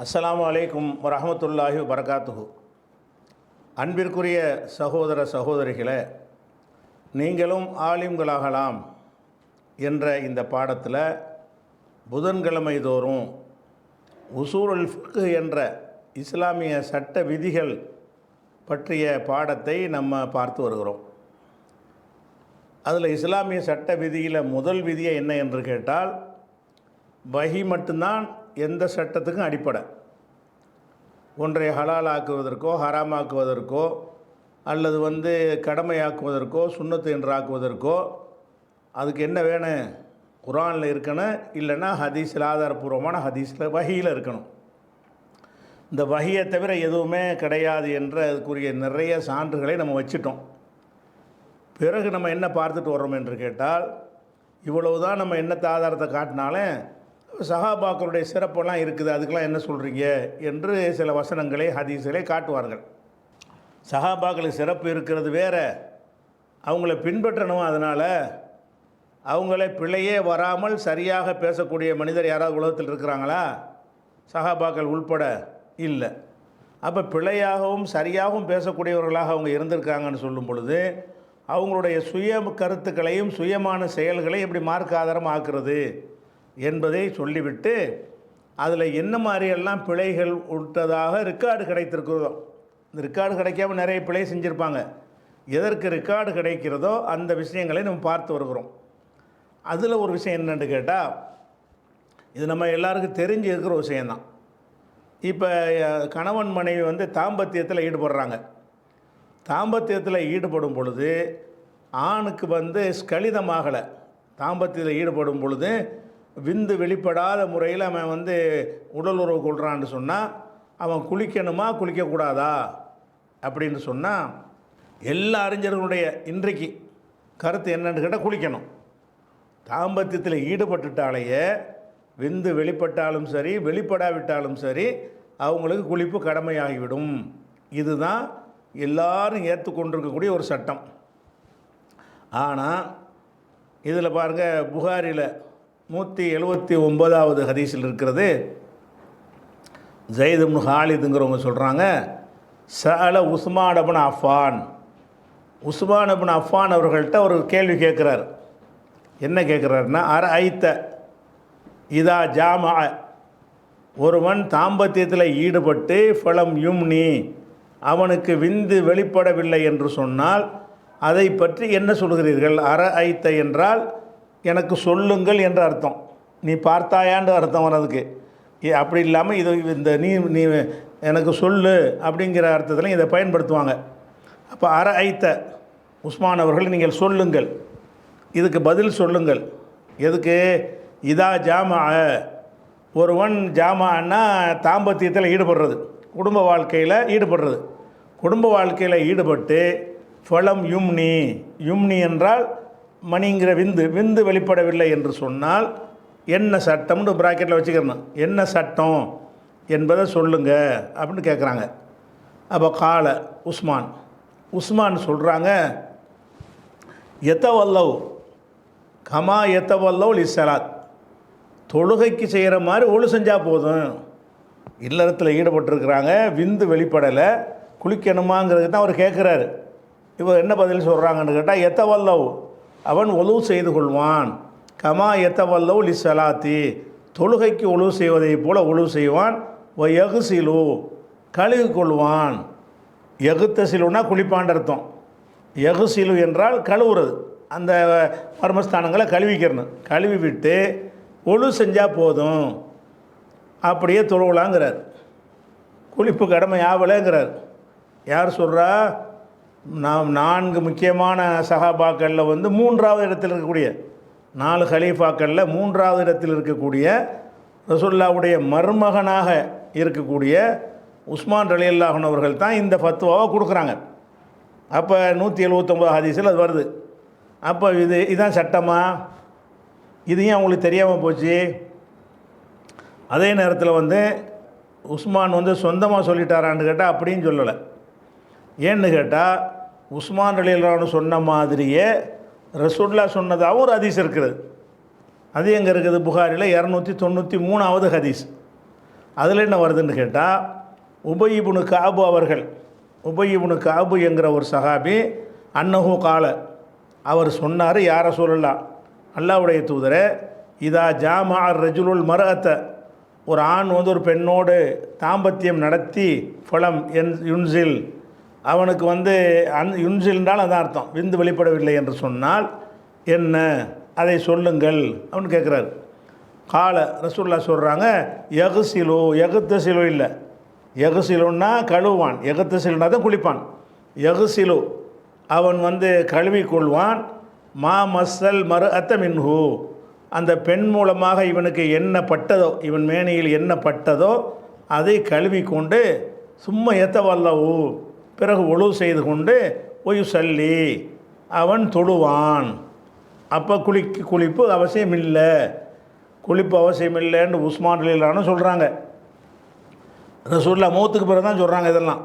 அஸ்ஸலாமு அலைக்கும் வரஹ்மத்துல்லாஹி வபரகாத்துஹு. அன்பிற்குரிய சகோதர சகோதரிகளே, நீங்களும் ஆலிம்களாகலாம் என்ற இந்த பாடத்தில் புதன்கிழமை தோறும் உசூலுல் ஃபிக்ஹ் என்ற இஸ்லாமிய சட்ட விதிகள் பற்றிய பாடத்தை நம்ம பார்த்து வருகிறோம். அதில் இஸ்லாமிய சட்ட விதியில் முதல் விதியை என்ன என்று கேட்டால், வஹி மட்டும்தான் எந்த சட்டத்துக்கும் அடிப்படை. ஒன்றை ஹலாலாக்குவதற்கோ ஹராமாக்குவதற்கோ அல்லது கடமையாக்குவதற்கோ சுன்னத்து என்று ஆக்குவதற்கோ அதுக்கு என்ன வேணும்? குர்ஆனில் இருக்கணும், இல்லைன்னா ஹதீஸில் ஆதாரபூர்வமான ஹதீஸில் வஹியில் இருக்கணும். இந்த வஹியை தவிர எதுவுமே கிடையாது என்ற அதுக்குரிய நிறைய சான்றுகளை நம்ம வச்சிட்டோம். பிறகு நம்ம என்ன பார்த்துட்டு வர்றோம் என்று கேட்டால், இவ்வளவுதான் நம்ம என்னத்தை ஆதாரத்தை காட்டினாலும் சஹாபாக்களுடைய சிறப்பெல்லாம் இருக்குது, அதுக்கெல்லாம் என்ன சொல்கிறீங்க என்று சில வசனங்களை ஹதீஸ்களை காட்டுவார்கள். சஹாபாக்களுக்கு சிறப்பு இருக்கிறது வேறு, அவங்கள பின்பற்றணும். அதனால் அவங்கள பிழையே வராமல் சரியாக பேசக்கூடிய மனிதர் யாராவது உலகத்தில் இருக்கிறாங்களா? சஹாபாக்கள் உள்பட இல்லை. அப்போ பிழையாகவும் சரியாகவும் பேசக்கூடியவர்களாக அவங்க இருந்திருக்காங்கன்னு சொல்லும் பொழுது, அவங்களுடைய சுய கருத்துக்களையும் சுயமான செயல்களை எப்படி மார்க்க ஆதாரம் ஆக்குறது என்பதை சொல்லிவிட்டு, அதில் என்ன மாதிரியெல்லாம் பிழைகள் விட்டதாக ரெக்கார்டு கிடைத்திருக்கிறதோ, இந்த ரெக்கார்டு கிடைக்காமல் நிறைய பிழை செஞ்சுருப்பாங்க, எதற்கு ரெக்கார்டு கிடைக்கிறதோ அந்த விஷயங்களை நம்ம பார்த்து வருகிறோம். அதில் ஒரு விஷயம் என்னென்னு கேட்டால், இது நம்ம எல்லாருக்கும் தெரிஞ்சு இருக்கிற விஷயந்தான். இப்போ கணவன் மனைவி தாம்பத்தியத்தில் ஈடுபடுறாங்க. தாம்பத்தியத்தில் ஈடுபடும் பொழுது ஆணுக்கு ஸ்கலிதமாகலை. தாம்பத்தியத்தில் ஈடுபடும் பொழுது விந்து வெளிப்படாத முறையில் அவன் உடல் உறவு கொள்கிறான்னு சொன்னால், அவன் குளிக்கணுமா குளிக்கக்கூடாதா அப்படின்னு சொன்னால், எல்லா அறிஞர்களுடைய இன்றைக்கு கருத்து என்னன்னு கேட்டால் குளிக்கணும். தாம்பத்தியத்தில் ஈடுபட்டுட்டாலேயே விந்து வெளிப்பட்டாலும் சரி வெளிப்படாவிட்டாலும் சரி அவங்களுக்கு குளிப்பு கடமையாகிவிடும். இதுதான் எல்லாரும் ஏற்றுக்கொண்டிருக்கக்கூடிய ஒரு சட்டம். ஆனால் இதில் பாருங்கள், புகாரில் 179வது ஹதீஸில் இருக்கிறது. ஜெயித் இப்னு ஹாலிதுங்கிறவங்க சொல்கிறாங்க, சஅல உஸ்மான் இப்னு அஃபான். உஸ்மான் இப்னு அஃபான் அவர்கள்ட்ட ஒரு கேள்வி கேட்குறார். என்ன கேட்குறாருன்னா, ஐத்த இதா ஜாமா, ஒருவன் தாம்பத்தியத்தில் ஈடுபட்டு ஃபலம் யும்னி, அவனுக்கு விந்து வெளிப்படவில்லை என்று சொன்னால் அதை பற்றி என்ன சொல்கிறீர்கள்? ஐத்த என்றால் எனக்கு சொல்லுங்கள் என்ற அர்த்தம். நீ பார்த்தாயான்ற அர்த்தம் வர்றதுக்கு. அப்படி இல்லாமல் இது நீ எனக்கு சொல்லு அப்படிங்கிற அர்த்தத்தில் இதை பயன்படுத்துவாங்க. அப்போ ஐத்த உஸ்மான் அவர்கள், நீங்கள் சொல்லுங்கள், இதுக்கு பதில் சொல்லுங்கள். எதுக்கு? இதா ஜாமா, ஒருவன் ஜாமான்னா தாம்பத்தியத்தில் ஈடுபடுறது, குடும்ப வாழ்க்கையில் ஈடுபடுறது. குடும்ப வாழ்க்கையில் ஈடுபட்டு ஃபலம் யும்னி, யும்னி என்றால் மணிங்கிற விந்து வெளிப்படவில்லை என்று சொன்னால் என்ன சட்டம்னு ப்ராக்கெட்டில் வச்சுக்கிறணும். என்ன சட்டம் என்பதை சொல்லுங்க அப்படின்னு கேட்குறாங்க. அப்போ கால உஸ்மான் சொல்கிறாங்க, எத்தவல்லவ் கமா எத்தவல்லவ் லிஸ்ஸலாத், தொழுகைக்கு செய்கிற மாதிரி ஒழு செஞ்சால் போதும். இல்லறத்தில் ஈடுபட்டிருக்கிறாங்க, விந்து வெளிப்படலை, குளிக்கணுமாங்கிறது தான் அவர் கேட்குறாரு. இவர் என்ன பதில் சொல்கிறாங்கன்னு கேட்டால், எத்தவல்லவ், அவன் ஒழு செய்து கொள்வான், கமா எத்தவல்லவ் லிஸ்ஸலாத்தி, தொழுகைக்கு ஒழு செய்வதை போல ஒழு செய்வான், எகுசிலு, கழுவி கொள்வான். எகுத்தசிலுன்னா குளிப்பான் அர்த்தம். எகுசிலு என்றால் கழுவுறது, அந்த மர்மஸ்தானங்களை கழுவிக்கிறணும். கழுவி விட்டு ஒழு செஞ்சால் போதும், அப்படியே தொழுவலாங்கிறார். குளிப்பு கடமை ஆகலைங்கிறார். யார் சொல்கிறா? நாம் 4 முக்கியமான சஹாபாக்களில் 3வது இடத்தில் இருக்கக்கூடிய 4 ஹலீஃபாக்களில் 3வது இடத்தில் இருக்கக்கூடிய ரசூலுல்லாஹ்வுடைய மருமகனாக இருக்கக்கூடிய உஸ்மான் ரலியல்லாஹு அன்ஹு அவர்கள் தான் இந்த ஃபத்வாவை கொடுக்குறாங்க. அப்போ 179 ஹதீஸில் அது வருது. அப்போ இதுதான் சட்டமா? இது ஏன் அவங்களுக்கு தெரியாமல் போச்சு? அதே நேரத்தில் உஸ்மான் சொந்தமாக சொல்லிட்டாரான்னு கேட்டால் அப்படின்னு சொல்லலை. ஏன்னு கேட்டால், உஸ்மான் ரலியல்லாஹு அன்ஹு சொன்ன மாதிரியே ரசூலுல்லாஹ் சொன்னதாகவும் ஒரு ஹதீஸ் இருக்குது. அது எங்கே இருக்குது? புகாரில் 293வது ஹதீஸ். அதில் என்ன வருதுன்னு கேட்டால் உபய் இப்னு கஅப் அவர்கள், உபய் இப்னு கஅப் என்கிற ஒரு சஹாபி, அன்னஹு கால, அவர் சொன்னார், யா ரசூலல்லாஹ், அல்லாஹ்வுடைய தூதரே, இதா ஜாமா ரஜுலுல் மர்அத்த, ஒரு ஆண் வந்து ஒரு பெண்ணோடு தாம்பத்தியம் நடத்தி ஃபலம் யுன்சில், அவனுக்கு வந்து யுன்சில்ன்றால் அதான் அர்த்தம், விந்து வெளிப்படவில்லை என்று சொன்னால் என்ன, அதை சொல்லுங்கள் அப்படின்னு கேட்குறாரு. கால ரசூல்லா சொல்கிறாங்க, எகுசிலு, எகுத்தசிலு இல்லை, எகுசிலுன்னா கழுவான், எகுத்தசிலுன்னா தான் குளிப்பான். எகுசிலு அவன் வந்து கழுவி கொள்வான். மா மஸ்ஸல் மறு அத்த மின்ஹு, அந்த பெண் மூலமாக இவனுக்கு என்ன பட்டதோ, இவன் மேனியில் என்ன பட்டதோ அதை கழுவி கொண்டு சும்மா எத்தவல்லவு, பிறகு ஒழு செய்து கொண்டு ஒயு சல்லி, அவன் தொழுவான். அப்போ குளிப்பு அவசியம் இல்லை, குளிப்பு அவசியம் இல்லைன்னு உஸ்மான் ரலியல்லாஹு சொல்கிறாங்க. ரசூல்லா மௌத்துக்கு பிறகு தான் சொல்கிறாங்க இதெல்லாம்.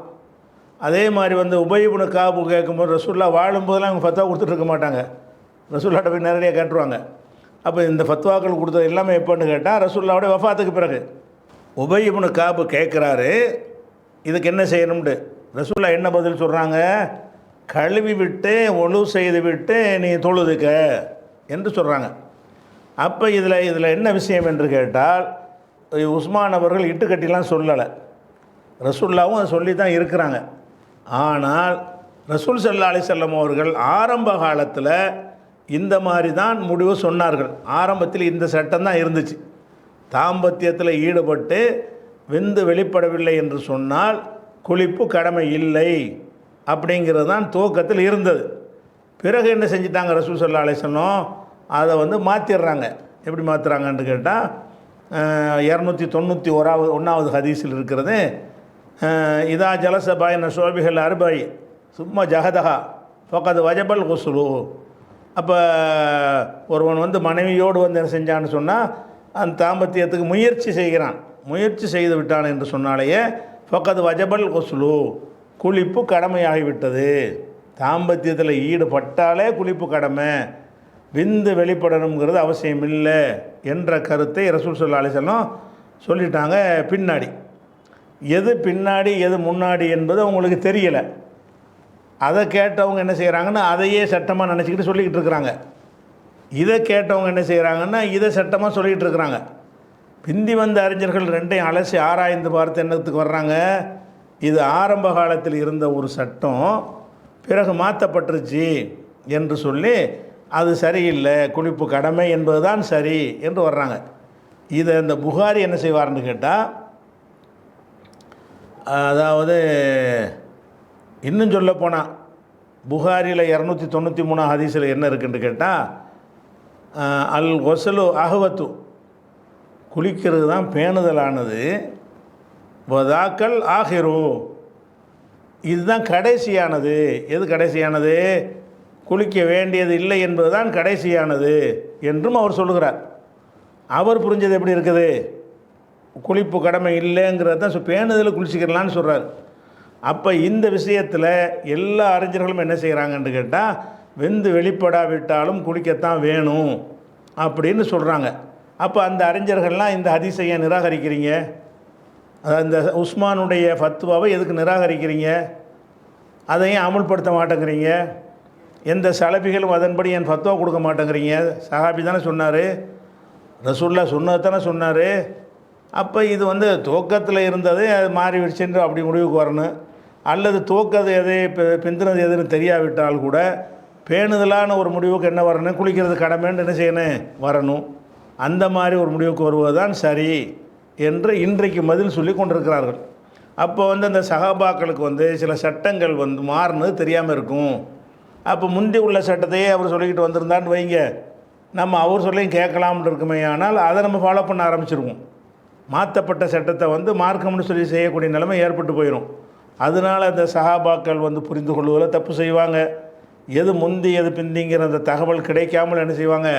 அதே மாதிரி வந்து உபய் இப்னு கஅப் கேட்கும்போது ரசூல்லா வாழும்போதெல்லாம் அவங்க ஃபத்வா கொடுத்துட்ருக்க மாட்டாங்க, ரசூல்லாட்ட போய் நேரடியாக கேட்டுருவாங்க. அப்போ இந்த ஃபத்வாக்கள் கொடுத்தது எல்லாமே எப்போன்னு கேட்டால் ரசூல்லாவுடைய வஃபாத்துக்கு பிறகு. உபய் இப்னு கஅப் கேட்குறாரு, இதுக்கு என்ன செய்யணும்னு. ரசூல்லா என்ன பதில் சொல்கிறாங்க, கழுவி விட்டு ஒழு செய்து விட்டு நீ தொழுதுக்க என்று சொல்கிறாங்க. அப்போ இதில் என்ன விஷயம் என்று கேட்டால், உஸ்மான் அவர்கள் இட்டுக்கட்டிலாம் சொல்லலை, ரசூல்லாவும் அதை சொல்லி தான் இருக்கிறாங்க. ஆனால் ரசூல் ஸல்லல்லாஹு அலைஹி வஸல்லம் அவர்கள் ஆரம்ப காலத்தில் இந்த மாதிரி தான் முடிவு சொன்னார்கள். ஆரம்பத்தில் இந்த சட்டம் தான் இருந்துச்சு. தாம்பத்தியத்தில் ஈடுபட்டு விந்து வெளிப்படவில்லை என்று சொன்னால் குளிப்பு கடமை இல்லை அப்படிங்கிறது தான் துவக்கத்தில் இருந்தது. பிறகு என்ன செஞ்சிட்டாங்க ரசூல் ஸல்லல்லாஹு அலைஹி வஸல்லம், அதை வந்து மாற்றிடுறாங்க. எப்படி மாற்றுறாங்கன்னு கேட்டால் 291வது ஹதீஸில் இருக்கிறது, இதா ஜலச பாயின சோபிகள் அர்பாய் சும்மா ஜஹதஹா ஃபக்கத் வஜபல் குஸ்லு. அப்போ ஒருவன் வந்து மனைவியோடு வந்து என்ன செஞ்சான்னு சொன்னால் அந்த தாம்பத்தியத்துக்கு முயற்சி செய்கிறான், முயற்சி செய்து விட்டான் என்று சொன்னாலேயே ஃபக்கத் வஜபல் குஸ்லு, குளிப்பு கடமையாகிவிட்டது. தாம்பத்தியத்தில் ஈடுபட்டாலே குளிப்பு கடமை, விந்து வெளிப்படணுங்கிறது அவசியம் இல்லை என்ற கருத்தை ரசூல் ஸல்லல்லாஹு அலைஹி வஸல்லம் சொல்லிட்டாங்க. பின்னாடி எது பின்னாடி எது முன்னாடி என்பது அவங்களுக்கு தெரியலை. அதை கேட்டவங்க என்ன செய்கிறாங்கன்னா அதையே சட்டமாக நினச்சிக்கிட்டு சொல்லிக்கிட்டு இருக்கிறாங்க. இதை கேட்டவங்க என்ன செய்கிறாங்கன்னா இதை சட்டமாக சொல்லிக்கிட்டு இருக்கிறாங்க. பிந்தி வந்த அறிஞர்கள் ரெண்டையும் அலசி ஆராய்ந்து பார்த்து என்னத்துக்கு வர்றாங்க, இது ஆரம்ப காலத்தில் இருந்த ஒரு சட்டம் பிறகு மாற்றப்பட்டுருச்சு என்று சொல்லி அது சரியில்லை, குளிப்பு கடமை என்பது தான் சரி என்று வர்றாங்க. இதை இந்த புகாரி என்ன செய்வார்னு கேட்டால், அதாவது இன்னும் சொல்லப்போனால் புகாரியில் 293 ஹதீஸில் என்ன இருக்குன்னு கேட்டால், அல் ஒசலு அஹ்வத்து, குளிக்கிறது தான் பேணுதலானது, வதாக்கல் ஆஹிரு, இதுதான் கடைசியானது. எது கடைசியானது, குளிக்க வேண்டியது இல்லை என்பது தான் கடைசியானது என்றும் அவர் சொல்லுகிறார். அவர் புரிஞ்சது எப்படி இருக்குது, குளிப்பு கடமை இல்லைங்கிறது தான் பேணுதல் குளிச்சிக்கிறலான்னு சொல்கிறார். அப்போ இந்த விஷயத்தில் எல்லா அறிஞர்களும் என்ன செய்கிறாங்கன்னு கேட்டால், வெந்து வெளிப்படாவிட்டாலும் குளிக்கத்தான் வேணும் அப்படின்னு சொல்கிறாங்க. அப்போ அந்த அறிஞர்கள்லாம் இந்த ஹதீஸை ஏன் நிராகரிக்கிறீங்க, அதாவது இந்த உஸ்மானுடைய ஃபத்வாவை எதுக்கு நிராகரிக்கிறீங்க, அதையும் அமுல்படுத்த மாட்டேங்கிறீங்க, எந்த சலபிகளும் அதன்படி என் ஃபத்வா கொடுக்க மாட்டேங்கிறீங்க, சஹாபி தானே சொன்னார், ரசூல்லா சொன்னது தானே சொன்னார். அப்போ இது வந்து துவக்கத்தில் இருந்தது அது மாறிவிடுச்சுன்று அப்படி முடிவுக்கு வரணும், அல்லது துவக்கது எது பிந்தினது எதுன்னு தெரியாவிட்டால் கூட பேணுதலான ஒரு முடிவுக்கு என்ன வரணும், குளிக்கிறது கடமைன்னு என்ன செய்யணும் வரணும், அந்த மாதிரி ஒரு முடிவுக்கு வருவது தான் சரி என்று இன்றைக்கு பதில் சொல்லி கொண்டிருக்கிறார்கள். அப்போ வந்து அந்த சஹாபாக்களுக்கு வந்து சில சட்டங்கள் வந்து மாறினது தெரியாமல் இருக்கும். அப்போ முந்தி உள்ள சட்டத்தையே அவர் சொல்லிக்கிட்டு வந்திருந்தான்னு வைங்க, நம்ம அவர் சொல்லியும் கேட்கலாம்னு இருக்குமே, ஆனால் அதை நம்ம ஃபாலோ பண்ண ஆரம்பிச்சிருவோம். மாற்றப்பட்ட சட்டத்தை வந்து மார்க்கம்னு சொல்லி செய்யக்கூடிய நிலைமை ஏற்பட்டு போயிடும். அதனால் அந்த சஹாபாக்கள் வந்து புரிந்து கொள்வதில் தப்பு செய்வாங்க. எது முந்தி எது பிந்திங்கிற அந்த தகவல் கிடைக்காமல் என்ன செய்வாங்க,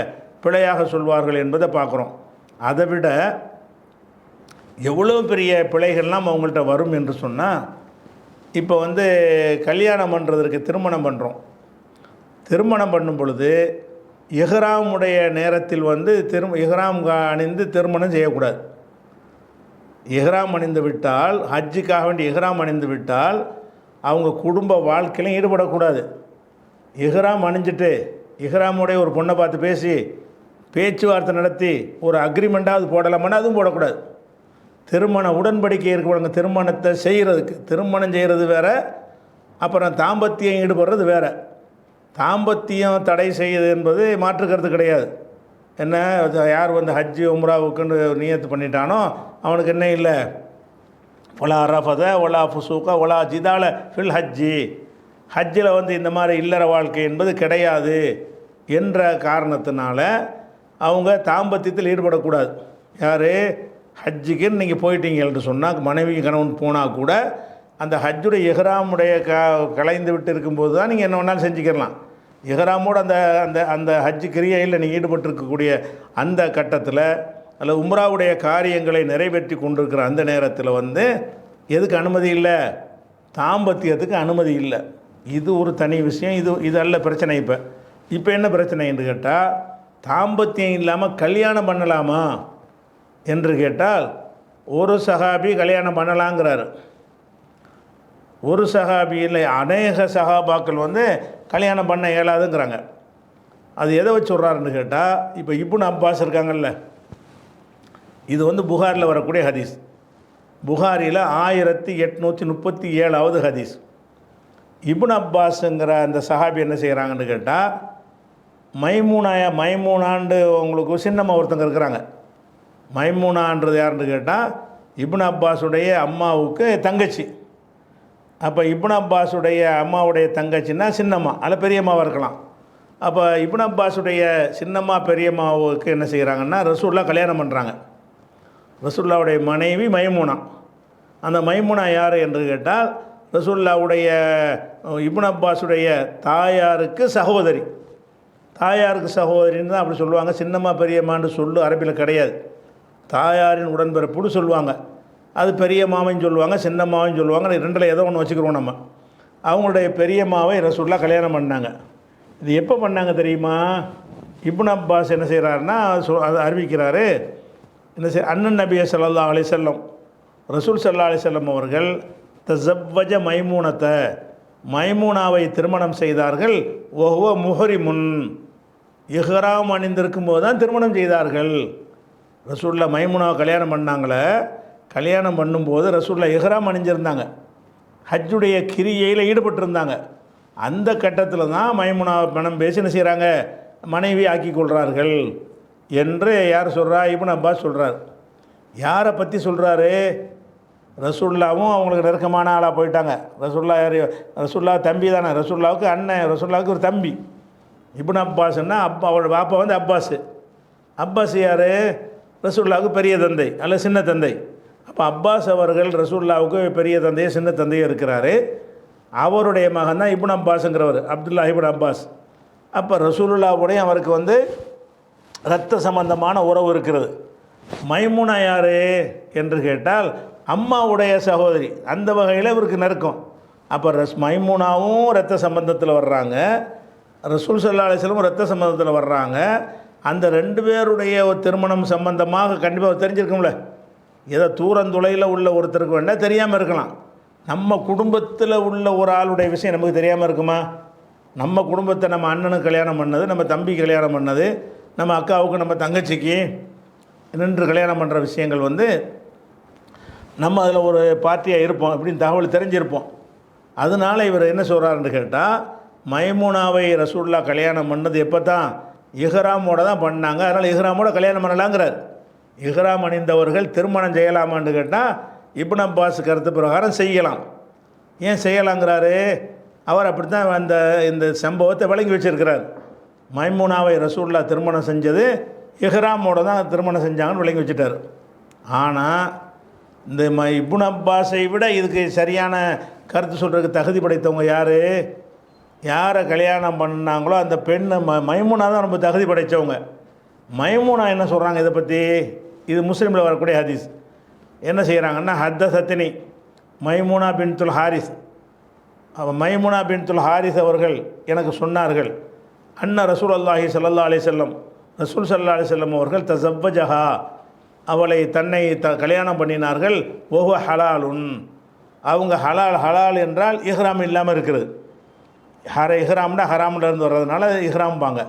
பிழையாக சொல்வார்கள் என்பதை பார்க்குறோம். அதை விட எவ்வளோ பெரிய பிழைகள்லாம் அவங்கள்ட்ட வரும் என்று சொன்னால், இப்போ வந்து கல்யாணம் பண்ணுறதற்கு திருமணம் பண்ணுறோம். திருமணம் பண்ணும் பொழுது இஹ்ராமுடைய நேரத்தில் வந்து இஹ்ராம் அணிந்து திருமணம் செய்யக்கூடாது. இஹ்ராம் அணிந்து விட்டால், ஹஜ்ஜுக்காக வேண்டி இஹ்ராம் அணிந்து விட்டால் அவங்க குடும்ப வாழ்க்கையிலும் ஈடுபடக்கூடாது. இஹ்ராம் அணிஞ்சிட்டு இஹ்ராமுடைய ஒரு பொண்ணை பார்த்து பேசி பேச்சுவார்த்தை நடத்தி ஒரு அக்ரிமெண்ட்டாவது போடலாமான்னு அதுவும் போடக்கூடாது. திருமண உடன்படிக்கை இருக்கக்கூடாங்க. திருமணத்தை செய்கிறதுக்கு, திருமணம் செய்கிறது வேறு, அப்புறம் தாம்பத்தியம் ஈடுபடுறது வேறு. தாம்பத்தியம் தடை செய்யுது என்பது மாற்றுக்கிறது கிடையாது. என்ன, யார் வந்து ஹஜ்ஜு உம்ராவுக்குன்னு நியத்து பண்ணிட்டானோ அவனுக்கு என்ன இல்லை, ஒலா ரஃபத ஒலா ஃபுசூக ஒலா ஜிதால ஃபில் ஹஜ்ஜி, ஹஜ்ஜில் வந்து இந்த மாதிரி இல்லற வாழ்க்கை என்பது கிடையாது என்ற காரணத்தினால அவங்க தாம்பத்தியத்தில் ஈடுபடக்கூடாது. யார், ஹஜ்ஜுக்குன்னு நீங்கள் போயிட்டீங்கன்னு சொன்னால், மனைவி கணவன் போனால் கூட அந்த ஹஜ்ஜுடைய இஹ்ராமுடைய கலைந்து விட்டு இருக்கும்போது தான் நீங்கள் என்ன வேணாலும் செஞ்சுக்கலாம். இஹ்ராமோடு அந்த அந்த அந்த ஹஜ்ஜு கிரியையில் நீங்கள் ஈடுபட்டிருக்கக்கூடிய அந்த கட்டத்தில் அல்லது உம்ராவுடைய காரியங்களை நிறைவேற்றி கொண்டிருக்கிற அந்த நேரத்தில் வந்து எதுக்கு அனுமதி இல்லை, தாம்பத்தியத்துக்கு அனுமதி இல்லை. இது ஒரு தனி விஷயம். இது அல்ல பிரச்சனை. இப்போ என்ன பிரச்சனை என்று கேட்டால், தாம்பத்தியம் இல்லாமல் கல்யாணம் பண்ணலாமா என்று கேட்டால், ஒரு சஹாபி கல்யாணம் பண்ணலாங்கிறாரு. ஒரு சஹாபி இல்லை, அநேக சஹாபாக்கள் வந்து கல்யாணம் பண்ண இயலாதுங்கிறாங்க. அது எதை வச்சு சொல்கிறாருன்னு கேட்டால், இப்போ இப்னு அப்பாஸ் இருக்காங்கல்ல, இது வந்து புகாரில் வரக்கூடிய ஹதீஸ். புகாரியில் 1837வது ஹதீஸ். இப்னு அப்பாஸுங்கிற அந்த சஹாபி என்ன செய்கிறாங்கன்னு கேட்டால், மைமூனாண்டு உங்களுக்கு சின்னம்மா ஒருத்தங்க இருக்கிறாங்க. மைமூனான்றது யாருன்னு கேட்டால் இப்னு அப்பாஸுடைய அம்மாவுக்கு தங்கச்சி. அப்போ இப்னு அப்பாஸுடைய அம்மாவுடைய தங்கச்சின்னா சின்னம்மா, அல்ல பெரியம்மாவாக இருக்கலாம். அப்போ இப்னு அப்பாஸுடைய சின்னம்மா பெரியம்மாவுக்கு என்ன செய்கிறாங்கன்னா ரசூல்லா கல்யாணம் பண்ணுறாங்க. ரசூல்லாவுடைய மனைவி மைமூனா. அந்த மைமூனா யார் என்று கேட்டால் ரசூல்லாவுடைய இப்னு அப்பாஸுடைய தாயாருக்கு சகோதரி. தாயாருக்கு சகோதரின்னு தான் அப்படி சொல்லுவாங்க. சின்னம்மா பெரியம்மான்னு சொல்லு அரபியில் கிடையாது. தாயாரின் உடன்பிறப்புன்னு சொல்லுவாங்க. அது பெரிய மாமைன்னு சொல்லுவாங்க, சின்ன மாவைன்னு சொல்லுவாங்க. ரெண்டில் ஏதோ ஒன்று வச்சுக்கிறோம் நம்ம. அவங்களுடைய பெரிய மாவை ரசூல்லா கல்யாணம் பண்ணாங்க. இது எப்போ பண்ணாங்க தெரியுமா? இப்னு அப்பாஸ் என்ன செய்கிறாருன்னா அதை அறிவிக்கிறாரு. என்ன அண்ணன் நபி ஸல்லல்லாஹு அலைஹி வஸல்லம், ரசூல் ஸல்லல்லாஹு அலைஹி வஸல்லம் அவர்கள் தஸவ்வஜ மைமூனத்தை, மைமூனாவை திருமணம் செய்தார்கள். வஹுவ முஹரிமுன், இஹ்ராம் அணிந்திருக்கும் போது தான் திருமணம் செய்தார்கள். ரசூல்லா மைமூனாவை கல்யாணம் பண்ணாங்களே, கல்யாணம் பண்ணும்போது ரசூல்லா இஹ்ராம் அணிஞ்சிருந்தாங்க, ஹஜ்ஜுடைய கிரியையில் ஈடுபட்டிருந்தாங்க. அந்த கட்டத்தில் தான் மைமூனாவை மனம் பேசி என்ன செய்கிறாங்க, மனைவி ஆக்கி கொள்கிறார்கள் என்று யார் சொல்கிறா? இப்னு அப்பாஸ் சொல்கிறார். யாரை பற்றி சொல்கிறாரு? ரசூல்லாவும் அவங்களுக்கு நெருக்கமான ஆளாக போயிட்டாங்க. ரசூல்லா யார்? ரசூல்லா தம்பி தானே, ரசூல்லாவுக்கு அண்ணன், ரசூல்லாவுக்கு ஒரு தம்பி. இப்னு அப்பாஸ்ன்னா அவரோட பாப்பா வந்து அப்பாஸு. அப்பாஸ் யார்? ரசூல்லாவுக்கு பெரிய தந்தை அல்ல சின்ன தந்தை. அப்போ அப்பாஸ் அவர்கள் ரசூல்லாவுக்கு பெரிய தந்தையே சின்ன தந்தையே இருக்கிறாரு. அவருடைய மகன் தான் இப்னு அப்பாஸுங்கிறவர், அப்துல்லா இப்னு அப்பாஸ். அப்போ ரசூலுல்லாவுடைய அவருக்கு வந்து இரத்த சம்பந்தமான உறவு இருக்கிறது. மைமூனா யார் என்று கேட்டால் அம்மாவுடைய சகோதரி. அந்த வகையில் இவருக்கு நெருக்கம். அப்போ மைமூனாவும் இரத்த சம்பந்தத்தில் வர்றாங்க, ரசூல் ஸல்லல்லாஹு அலைஹி வஸல்லம் இரத்த சம்பந்தத்தில் வர்றாங்க. அந்த ரெண்டு பேருடைய ஒரு திருமணம் சம்பந்தமாக கண்டிப்பாக தெரிஞ்சிருக்கும்ல. ஏதோ தூரந்துளையில் உள்ள ஒருத்தருக்கு வேண்டாம் தெரியாமல் இருக்கலாம். நம்ம குடும்பத்தில் உள்ள ஒரு ஆளுடைய விஷயம் நமக்கு தெரியாமல் இருக்குமா? நம்ம குடும்பத்தை நம்ம அண்ணனுக்கு கல்யாணம் பண்ணது, நம்ம தம்பி கல்யாணம் பண்ணது, நம்ம அக்காவுக்கு நம்ம தங்கச்சிக்கு நின்று கல்யாணம் பண்ணுற விஷயங்கள் வந்து நம்ம அதில் ஒரு பார்ட்டியாக இருப்போம் அப்படின்னு தகவல் தெரிஞ்சிருப்போம். அதனால் இவர் என்ன சொல்கிறாருன்னு கேட்டால், மைமூனாவை ரசூல்லா கல்யாணம் பண்ணது எப்போ தான்? இஹ்ராமோட தான் பண்ணாங்க. அதனால் இஹ்ராமோட கல்யாணம் பண்ணலாங்கிறார். இஹ்ராம் அணிந்தவர்கள் திருமணம் செய்யலாமான்னு கேட்டால் இப்னு அப்பாஸ் கருத்து பிரகாரம் செய்யலாம். ஏன் செய்யலாங்கிறாரு? அவர் அப்படி தான் இந்த சம்பவத்தை விளங்கி வச்சுருக்கிறார். மைமூனாவை ரசூல்லா திருமணம் செஞ்சது இஹ்ராமோட தான் திருமணம் செஞ்சாங்கன்னு விளங்கி வச்சுட்டார். ஆனால் இந்த இப்னு அப்பாஸை விட இதுக்கு சரியான கருத்து சொல்கிறதுக்கு தகுதி படைத்தவங்க யார்? யாரை கல்யாணம் பண்ணாங்களோ அந்த பெண்ணை மைமூனா தான் ரொம்ப தகுதி படைத்தவங்க. மைமூனா என்ன சொல்கிறாங்க இதை பற்றி? இது முஸ்லீமில் வரக்கூடிய ஹதீஸ். என்ன செய்கிறாங்கன்னா, ஹத்தஸத்னி மைமூனா பின்துல் ஹாரிஸ், மைமூனா பின்துல் ஹாரிஸ் அவர்கள் எனக்கு சொன்னார்கள், அன்ன ரசூலுல்லாஹி ஸல்லல்லாஹு அலைஹி வஸல்லம், ரசூல் ஸல்லல்லாஹு அலைஹி வஸல்லம் அவர்கள் தஸவ்வஜஹா, அவளை தன்னை கல்யாணம் பண்ணினார்கள். ஒஹு ஹலாலுன், அவங்க ஹலால். ஹலால் என்றால் இஹ்ராம் இல்லாமல் இருக்கிறது. இஹ்ராம்னா ஹராமில் இருந்து வர்றதுனால இஹ்ராம்பாங்க.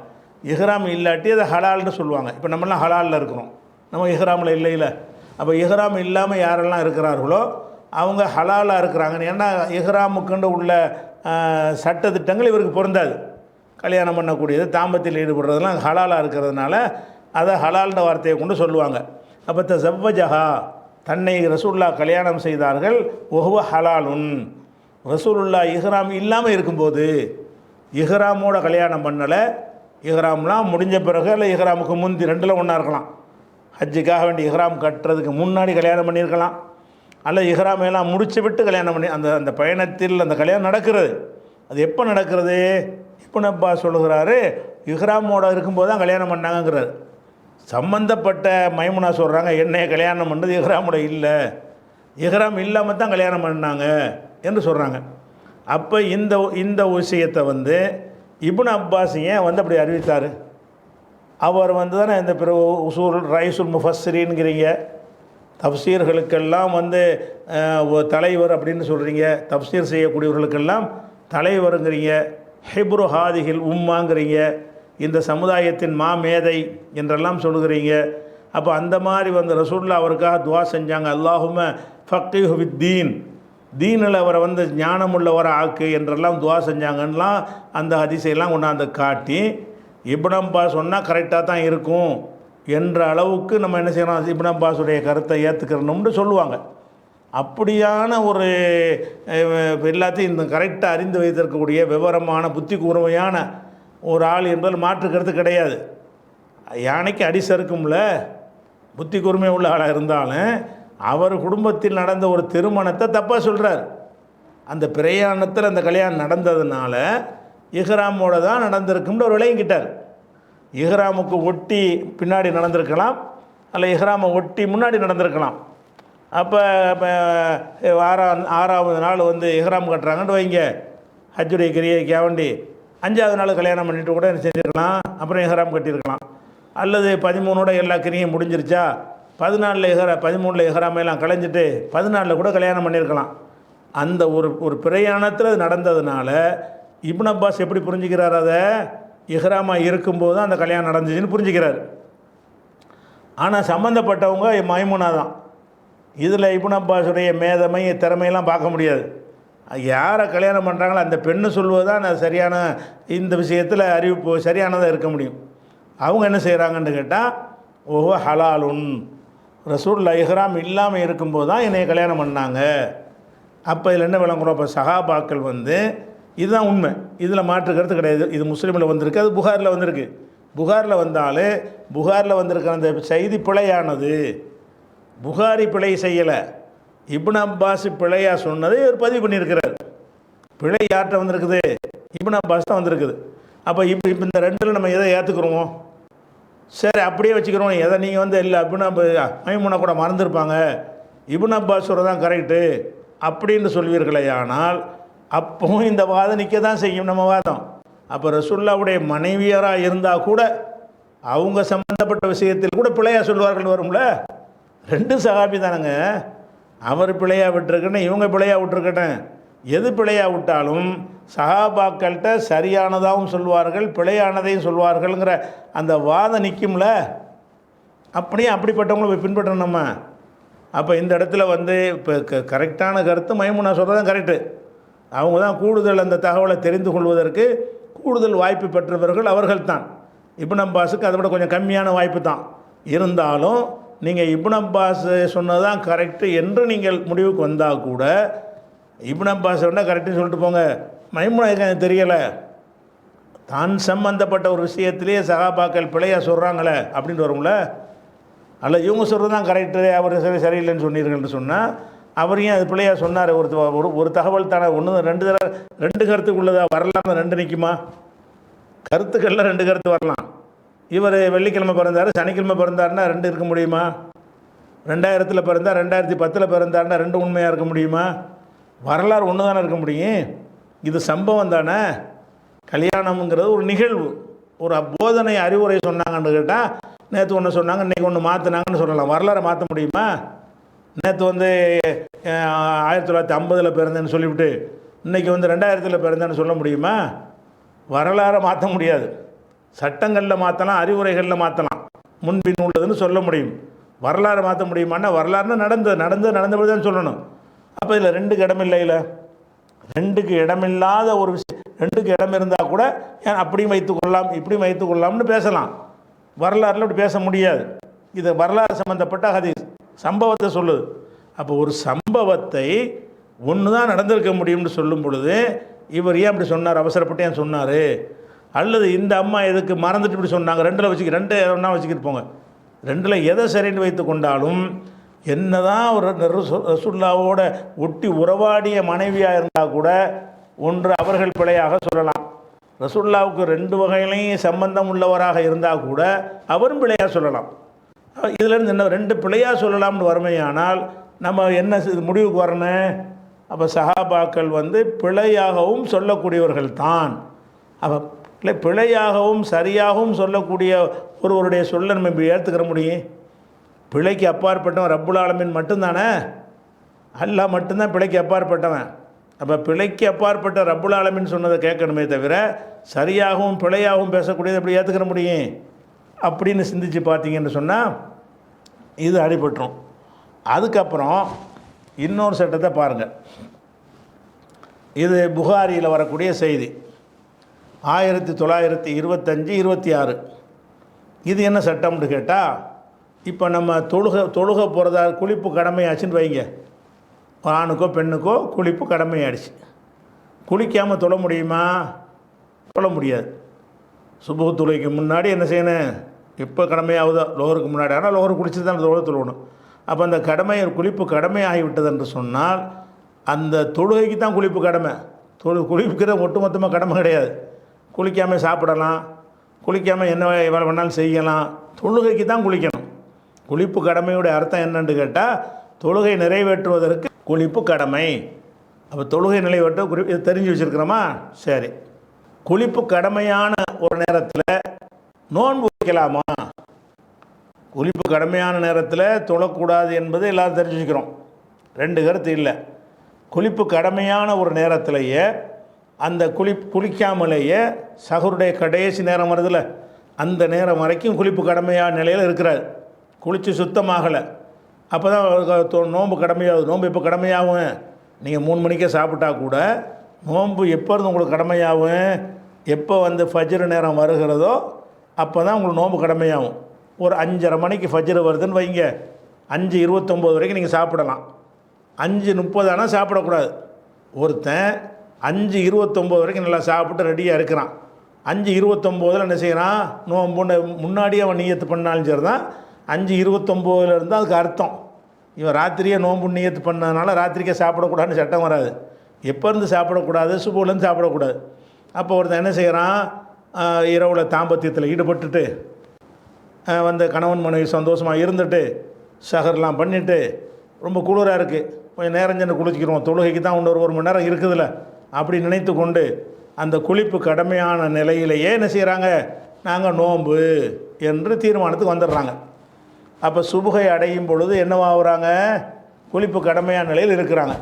இஹ்ராம் இல்லாட்டி அதை ஹலால்னு சொல்லுவாங்க. இப்போ நம்மளாம் ஹலாலில் இருக்கிறோம், நம்ம இஹ்ராமில் இல்லை. அப்போ இஹ்ராம் இல்லாமல் யாரெல்லாம் இருக்கிறார்களோ அவங்க ஹலாலாக இருக்கிறாங்கன்னு. ஏன்னா இஹ்ராமுக்குண்டு உள்ள சட்டத்திட்டங்கள் இவருக்கு பொருந்தாது. கல்யாணம் பண்ணக்கூடியது, தாம்பத்தில் ஈடுபடுறதுலாம் ஹலாலாக இருக்கிறதுனால அதை ஹலால்ன்ற வார்த்தையை கொண்டு சொல்லுவாங்க. அப்போ தஸவ்வஜஹா, தன்னை ரசூலுல்லாஹ் கல்யாணம் செய்தார்கள். ஒஹுவ ஹலாலுன், ரசூலுல்லாஹ் இஹ்ராம் இல்லாமல் இருக்கும்போது. இஹ்ராமோட கல்யாணம் பண்ணலை, இஹ்ராம்லாம் முடிஞ்ச பிறகு இல்லை இஹ்ராமுக்கு முந்தி, ரெண்டில் ஒன்றா இருக்கலாம். ஹஜ்ஜுக்காக வேண்டி இஹ்ராம் கட்டுறதுக்கு முன்னாடி கல்யாணம் பண்ணியிருக்கலாம், அல்ல இஹ்ராமையெல்லாம் முடிச்சு விட்டு கல்யாணம் பண்ணி அந்த பயணத்தில் அந்த கல்யாணம் நடக்கிறது. அது எப்போ நடக்கிறது? இப்னு அப்பாஸ் சொல்லுகிறாரு, இஹ்ராமோட இருக்கும்போது தான் கல்யாணம் பண்ணாங்கங்கிறார். சம்பந்தப்பட்ட மைமுனா சொல்கிறாங்க, என்னைய கல்யாணம் பண்ணது இஹ்ராமோட இல்லை, இஹ்ராம் இல்லாமல் தான் கல்யாணம் பண்ணாங்க என்று சொல்கிறாங்க. அப்போ இந்த விஷயத்தை இப்னு அப்பாஸ் ஏன் அப்படி அறிவித்தார்? அவர் தானே இந்த உசூல் ரைசுல் முஃபஸ்ஸிரீன்கிறீங்க, தப்சீர்களுக்கெல்லாம் தலைவர் அப்படின்னு சொல்கிறீங்க, தப்சீர் செய்யக்கூடியவர்களுக்கெல்லாம் தலைவருங்கிறீங்க, ஹிப்ரு ஹாதிஹில் உம்மாங்கிறீங்க, இந்த சமுதாயத்தின் மாமேதை என்றெல்லாம் சொல்லுகிறீங்க. அப்போ அந்த மாதிரி ரசூலுல்லாஹ் அவருக்காக துவா செஞ்சாங்க, அல்லாஹும்ம ஃபக்கீஹு ஃபித்தீன், தீனில் அவரை ஞானமுள்ளவரை ஆக்கு என்றெல்லாம் துவா செஞ்சாங்கன்னெலாம் அந்த ஹதீஸையெல்லாம் கொண்டாந்து காட்டி இப்னு அப்பாஸ் சொன்னால் கரெக்டாக தான் இருக்கும் என்ற அளவுக்கு நம்ம என்ன செய்யணும், இப்னு அப்பாஸுடைய கருத்தை ஏற்றுக்கிறணும்னு சொல்லுவாங்க. அப்படியான ஒரு எல்லாத்தையும் இந்த கரெக்டாக அறிந்து வைத்திருக்கக்கூடிய விவரமான புத்தி கூர்மையான ஒரு ஆள் என்பதில் மாற்று கருத்து கிடையாது. யானைக்கு அடி சறுக்கும்ல, புத்தி கூர்மை உள்ள ஆளாக இருந்தாலும் அவர் குடும்பத்தில் நடந்த ஒரு திருமணத்தை தப்பாக சொல்கிறார். அந்த பிரயாணத்தில் அந்த கல்யாணம் நடந்ததுனால இஹ்ராமோட தான் நடந்திருக்கும்னு ஒரு விளையங்கிட்டார். இஹ்ராமுக்கு ஒட்டி பின்னாடி நடந்திருக்கலாம், அல்ல இஹ்ராமை ஒட்டி முன்னாடி நடந்திருக்கலாம். அப்போ 6ஆவது நாள் இஹ்ராம் கட்டுறாங்கன்னு வைங்க, ஹஜ்ஜுடைய கிரியைக்காக வேண்டி 5ஆவது நாள் கல்யாணம் பண்ணிட்டு கூட செஞ்சுருக்கலாம், அப்புறம் இஹ்ராம் கட்டியிருக்கலாம். அல்லது 13ஓட எல்லா கிரியும் முடிஞ்சிருச்சா, 13 இஹ்ராமையெல்லாம் கலைஞ்சிட்டு 14 கூட கல்யாணம் பண்ணியிருக்கலாம். அந்த ஒரு பிரயாணத்தில் அது நடந்ததுனால இப்னு அப்பாஸ் எப்படி புரிஞ்சுக்கிறார்? அதை இஹ்ராமாக இருக்கும்போது தான் அந்த கல்யாணம் நடந்துச்சுன்னு புரிஞ்சுக்கிறார். ஆனால் சம்மந்தப்பட்டவங்க மைமுனா தான். இதில் இப்னு அப்பாஸுடைய மேதமை திறமையெல்லாம் பார்க்க முடியாது. யாரை கல்யாணம் பண்ணுறாங்களோ அந்த பெண்ணு சொல்வது தான் சரியான, இந்த விஷயத்தில் அறிவிப்பு சரியானதாக இருக்க முடியும். அவங்க என்ன செய்கிறாங்கன்னு கேட்டால், ஓஹோ ஹலாலுன், ரசூலுல்லாஹ் இஹ்ராம் இல்லாமல் இருக்கும்போது தான் என்னை கல்யாணம் பண்ணாங்க. அப்போ இதில் என்ன விளங்குறோம்? அப்போ சஹாபாக்கள் இதுதான் உண்மை, இதில் மாற்று கருத்து கிடையாது. இது முஸ்லீமில் வந்திருக்கு, அது புகாரில் வந்திருக்கு. புகாரில் வந்தாலே புகாரில் வந்திருக்கிற அந்த செய்தி பிழையானது. புகாரி பிழை செய்யலை, இப்னு அப்பாஸ் பிழையாக சொன்னதை இவர் பதிவு பண்ணியிருக்கிறார். பிழை யார்கிட்ட வந்திருக்குது? இப்னு அப்பாஸ் தான் வந்திருக்குது. அப்போ இப்போ இந்த ரெண்டில் நம்ம எதை ஏற்றுக்கிறோமோ, சரி அப்படியே வச்சுக்கிறோம். எதை நீங்கள் இல்லை மைமுனா கூட மறந்துருப்பாங்க, இப்னு அப்பாஸ் தான் கரெக்டு அப்படின்னு சொல்வீர்களே, ஆனால் அப்பவும் இந்த வாதம் நிற்க தான் செய்யும் நம்ம வாதம். அப்போ ரசூலுல்லாஹ்வுடைய மனைவியராக இருந்தால் கூட அவங்க சம்மந்தப்பட்ட விஷயத்தில் கூட பிழையாக சொல்வார்கள் வரும்ல. 2 சஹாபி தானங்க, அவர் பிழையாக விட்டுருக்கட்டும், இவங்க பிழையாக விட்டுருக்கட்டும், எது பிழையாக விட்டாலும் சஹாபாக்கள்கிட்ட சரியானதாகவும் சொல்வார்கள், பிழையானதையும் சொல்வார்கள்ங்கிற அந்த வாதம் நிற்கும்ல. அப்படியே அப்படிப்பட்டவங்களை போய் பின்பற்றணும் நம்ம. அப்போ இந்த இடத்துல இப்போ கரெக்டான கருத்து மைமுனா சொல்கிறது தான் கரெக்டு. அவங்க தான் கூடுதல் அந்த தகவலை தெரிந்து கொள்வதற்கு கூடுதல் வாய்ப்பு பெற்றவர்கள் அவர்கள் தான். இப்னு அப்பாஸுக்கு அதை விட கொஞ்சம் கம்மியான வாய்ப்பு தான். இருந்தாலும் நீங்கள் இப்னு அப்பாஸ் சொன்னது தான் கரெக்டு என்று நீங்கள் முடிவுக்கு வந்தால் கூட, இப்னு அப்பாஸ் வேணால் கரெக்டுன்னு சொல்லிட்டு போங்க, மைமுனா எனக்கு தெரியலை, தான் சம்பந்தப்பட்ட ஒரு விஷயத்திலேயே சஹாபாக்கள் பிழையாக சொல்கிறாங்களே அப்படின்னு வரும்ல. அல்ல இவங்க சொல்கிறது தான் கரெக்டு, அவர் சரியில்லைன்னு சொன்னீர்கள்னு சொன்னால் அவர் ஏன் அது பிள்ளையாக சொன்னார்? ஒரு தகவல் தானே, 2 கருத்துக்குள்ளதா வரலாம்? 2 நிற்குமா? கருத்துக்களில் 2 கருத்து வரலாம். இவர் வெள்ளிக்கிழமை பிறந்தார், சனிக்கிழமை பிறந்தார்னா 2 இருக்க முடியுமா? 2000 பிறந்தார், 2010 பிறந்தார்னா 2 உண்மையாக இருக்க முடியுமா? வரலாறு ஒன்று தானே இருக்க முடியும். இது சம்பவம் தானே. கல்யாணம்ங்கிறது ஒரு நிகழ்வு, ஒரு போதனை அறிவுரை சொன்னாங்கன்னு கேட்டால் நேற்று ஒன்று சொன்னாங்க, இன்றைக்கி ஒன்று மாற்றினாங்கன்னு சொல்லலாம். வரலாறை மாற்ற முடியுமா? நேற்று வந்து 1950 பிறந்தேன்னு சொல்லிவிட்டு இன்றைக்கி வந்து 2000 பிறந்தேன்னு சொல்ல முடியுமா? வரலாறை மாற்ற முடியாது. சட்டங்களில் மாற்றலாம், அறிவுரைகளில் மாற்றலாம், முன்பின் உள்ளதுன்னு சொல்ல முடியும். வரலாறு மாற்ற முடியுமான்னா வரலாறுன்னு நடந்தபடி தான் சொல்லணும். அப்போ இதில் ரெண்டுக்கு இடம் இல்லை. ரெண்டுக்கு இடமில்லாத ஒரு விஷயம், ரெண்டுக்கு இடம் இருந்தால் கூட ஏன் அப்படியும் வைத்துக்கொள்ளலாம் இப்படியும் வைத்துக்கொள்ளலாம்னு பேசலாம். வரலாறுல அப்படி பேச முடியாது. இது வரலாறு சம்பந்தப்பட்ட ஹதீஸ், சம்பவத்தை சொல்லுது. அப்போ ஒரு சம்பவத்தை ஒன்று தான் நடந்திருக்க முடியும்னு சொல்லும் பொழுது இவர் ஏன் அப்படி சொன்னார், அவசரப்பட்டு ஏன் சொன்னார், அல்லது இந்த அம்மா எதுக்கு மறந்துட்டு இப்படி சொன்னாங்க, ரெண்டு ஒன்றா வச்சுக்கிட்டு போங்க. ரெண்டில் எதை சரின்னு வைத்து கொண்டாலும் என்னதான் ஒரு ரசூலுல்லாவோட ஒட்டி உறவாடிய மனைவியாக இருந்தால் கூட ஒன்று அவர்கள் பிழையாக சொல்லலாம். ரசூலுல்லாவுக்கு 2 வகையிலையும் சம்பந்தம் உள்ளவராக இருந்தால் கூட அவரும் பிழையாக சொல்லலாம். இதிலேருந்து என்ன 2 பிழையாக சொல்லலாம்னு வறுமையானால் நம்ம என்ன முடிவுக்கு வரணும்? அப்போ சஹாபாக்கள் வந்து பிழையாகவும் சொல்லக்கூடியவர்கள் தான். அப்போ பிழையாகவும் சரியாகவும் சொல்லக்கூடிய ஒருவருடைய சொல்லை நம்ம இப்படி ஏற்றுக்கிற முடியும்? பிழைக்கு அப்பாற்பட்டவன் ரப்புல் ஆலமீன் மட்டும்தானே, அல்லாஹ் மட்டும்தான் பிழைக்கு அப்பாற்பட்டவன். அப்போ பிழைக்கு அப்பாற்பட்ட ரப்புல் ஆலமீன் சொன்னதை கேட்கணுமே தவிர சரியாகவும் பிழையாகவும் பேசக்கூடியதை எப்படி ஏற்றுக்கிற முடியும் அப்படின்னு சிந்திச்சு பார்த்தீங்கன்னு சொன்னால் இது அடிபட்டுரும். அதுக்கப்புறம் இன்னொரு சட்டத்தை பாருங்கள். இது புகாரியில் வரக்கூடிய செய்தி 1925-26. இது என்ன சட்டம்னு கேட்டால், இப்போ நம்ம தொழுக போகிறதா குளிப்பு கடமையாச்சுன்னு வைங்க. ஆணுக்கோ பெண்ணுக்கோ குளிப்பு கடமையாயிடுச்சு. குளிக்காமல் தொழ முடியுமா? தொழ முடியாது. சுபஹ் தொழுகைக்கு முன்னாடி என்ன செய்யணும்? எப்போ கடமையாகுதோ லோகருக்கு முன்னாடி, ஆனால் லோகருக்கு குளிச்சுட்டு தான் தொழணும். அப்போ அந்த குளிப்பு கடமையாகிவிட்டது என்று சொன்னால் அந்த தொழுகைக்கு தான் குளிப்பு கடமை. குளிக்கிற ஒட்டுமொத்தமாக கடமை கிடையாது. குளிக்காமல் சாப்பிடலாம், குளிக்காமல் என்ன வேலை வேணாலும் செய்யலாம், தொழுகைக்கு தான் குளிக்கணும். குளிப்பு கடமையுடைய அர்த்தம் என்னன்னு கேட்டால் தொழுகை நிறைவேற்றுவதற்கு குளிப்பு கடமை. அப்போ தொழுகை நிறைவேற்ற இது தெரிஞ்சு வச்சுருக்கிறோமா? சரி. குளிப்பு கடமையான ஒரு நேரத்தில் நோன்பு வைக்கலாமா? குளிப்பு கடமையான நேரத்தில் தொழக்கூடாது என்பது எல்லோரும் தெரிஞ்சு வச்சுக்கிறோம். 2 கருத்து இல்லை. குளிப்பு கடமையான ஒரு நேரத்திலேயே அந்த குளிக்காமலேயே சஹருடைய கடைசி நேரம் வருதுல்ல, அந்த நேரம் வரைக்கும் குளிப்பு கடமையான நிலையில் இருக்கிறார். குளித்து சுத்தமாகலை, அப்போ தான் நோன்பு கடமையாகுது. நோன்பு எப்போ கடமையாகும்? நீங்கள் 3 மணிக்கே சாப்பிட்டா கூட நோன்பு எப்போ இருந்து உங்களுக்கு கடமையாகும்? எப்போ வந்து ஃபஜ்ர் நேரம் வருகிறதோ அப்போ தான் உங்களுக்கு நோன்பு கடமையாகும். ஒரு 5:30 மணிக்கு ஃபஜ்ர் வருதுன்னு வைங்க, 5:29 வரைக்கும் நீங்கள் சாப்பிடலாம். 5:30 ஆனால் சாப்பிடக்கூடாது. ஒருத்தன் 5:29 வரைக்கும் நல்லா சாப்பிட்டு ரெடியாக இருக்கிறான். 5:29 என்ன செய்கிறான்? நோன்பு முன்னாடியே அவன் நியத்து பண்ணாலும் சரி தான், 5:29 இருந்தால் அதுக்கு அர்த்தம் இவன் ராத்திரியே நோன்பு நியத்து பண்ணதுனால ராத்திரிக்கே சாப்பிடக்கூடாதுன்னு சட்டம் வராது. எப்போ இருந்து சாப்பிடக்கூடாது? சுபுலேருந்து சாப்பிடக்கூடாது. அப்போ ஒருத்தன் என்ன செய்கிறான்? இரவில் தாம்பத்தியத்தில் ஈடுபட்டுட்டு வந்து கணவன் மனைவி சந்தோஷமாக இருந்துட்டு சஹர்லாம் பண்ணிவிட்டு ரொம்ப குளிராக இருக்குது, கொஞ்சம் நேரம் சென்று குளிச்சிக்கிறோம், தொழுகைக்கு தான் இன்னொரு 1 மணி நேரம் இருக்குதுல்ல அப்படி நினைத்து கொண்டு அந்த குளிப்பு கடமையான நிலையிலேயே என்ன செய்கிறாங்க? நாங்கள் நோன்பு என்று தீர்மானத்துக்கு வந்துடுறாங்க. அப்போ சுபுகை அடையும் பொழுது என்னவாகிறாங்க? குளிப்பு கடமையான நிலையில் இருக்கிறாங்க.